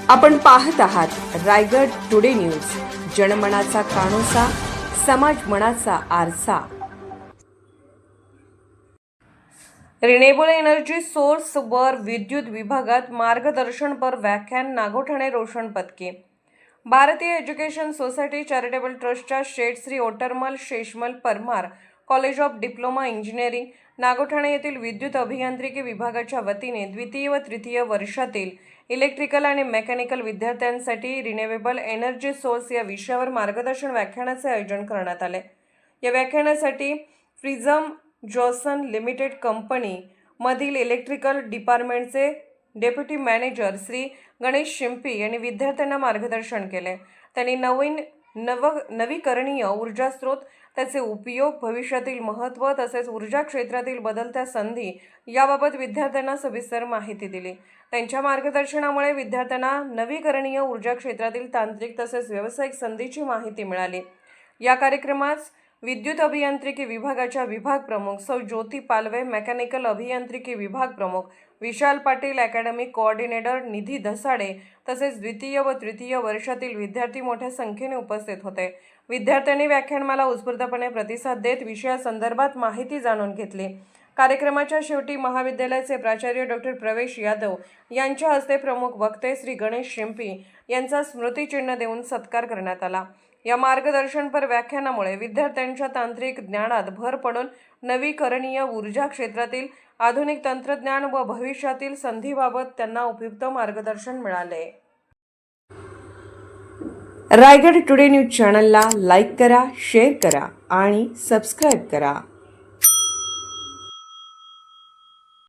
आपण पाहत आहात रायगड टुडे न्यूज, जनमनाचा कानोसा, समाज मनाचा आरसा। रिन्यूएबल एनर्जी सोर्स वर विद्युत विभागात मार्गदर्शन पर व्याख्यान नागोठणे रोशन पदकी। भारतीय एज्युकेशन सोसायटी चॅरिटेबल ट्रस्टच्या Sheth Shri Otarmal Sheshmal Parmar college of diploma engineering Nagothane येथील विद्युत अभियांत्रिकी विभागाच्या वतीने द्वितीय व तृतीय वर्षातील इलेक्ट्रिकल आणि मेकॅनिकल विद्यार्थ्यांसाठी रिन्यूएबल एनर्जी सोर्स या विषयावर मार्गदर्शन व्याख्यानाचे आयोजन करण्यात आले। या व्याख्यानासाठी प्रिझम जॉन्सन लिमिटेड कंपनी मधील इलेक्ट्रिकल डिपार्टमेंटचे डेप्युटी मॅनेजर श्री गणेश शिंपी यांनी विद्यार्थ्यांना मार्गदर्शन केले। त्यांनी नवीकरणीय ऊर्जा स्रोत, त्याचे उपयोग, भविष्यातील महत्त्व तसेच ऊर्जा क्षेत्रातील बदलत्या संधी याबाबत विद्यार्थ्यांना सविस्तर माहिती दिली। त्यांच्या मार्गदर्शनामुळे विद्यार्थ्यांना नवीकरणीय ऊर्जा क्षेत्रातील तांत्रिक तसेच व्यावसायिक संधीची माहिती मिळाली। या कार्यक्रमात विद्युत अभियांत्रिकी विभागाच्या विभाग प्रमुख सौ ज्योती पालवे, मेकॅनिकल अभियांत्रिकी विभाग प्रमुख विशाल पाटील, अकॅडमिक कोऑर्डिनेटर निधी धसाडे तसेच द्वितीय व तृतीय वर्षातील विद्यार्थी मोठ्या संख्येने उपस्थित होते। विद्यार्थ्यांनी व्याख्यानमाला उत्स्फूर्तपणे प्रतिसाद देत विषयासंदर्भात माहिती जाणून घेतली। कार्यक्रमाच्या शेवटी महाविद्यालयाचे प्राचार्य डॉक्टर प्रवेश यादव यांच्या हस्ते प्रमुख वक्ते श्री गणेश शिंपी यांचा स्मृतिचिन्ह देऊन सत्कार करण्यात आला। या मार्गदर्शनपर व्याख्यानामुळे विद्यार्थ्यांच्या तांत्रिक ज्ञानात भर पडून नवीकरणीय ऊर्जा क्षेत्रातील आधुनिक तंत्रज्ञान व भविष्यातील संधीबाबत त्यांना उपयुक्त मार्गदर्शन मिळाले। रायगड टुडे न्यूज चॅनलला लाईक करा, शेअर करा आणि सबस्क्राईब करा।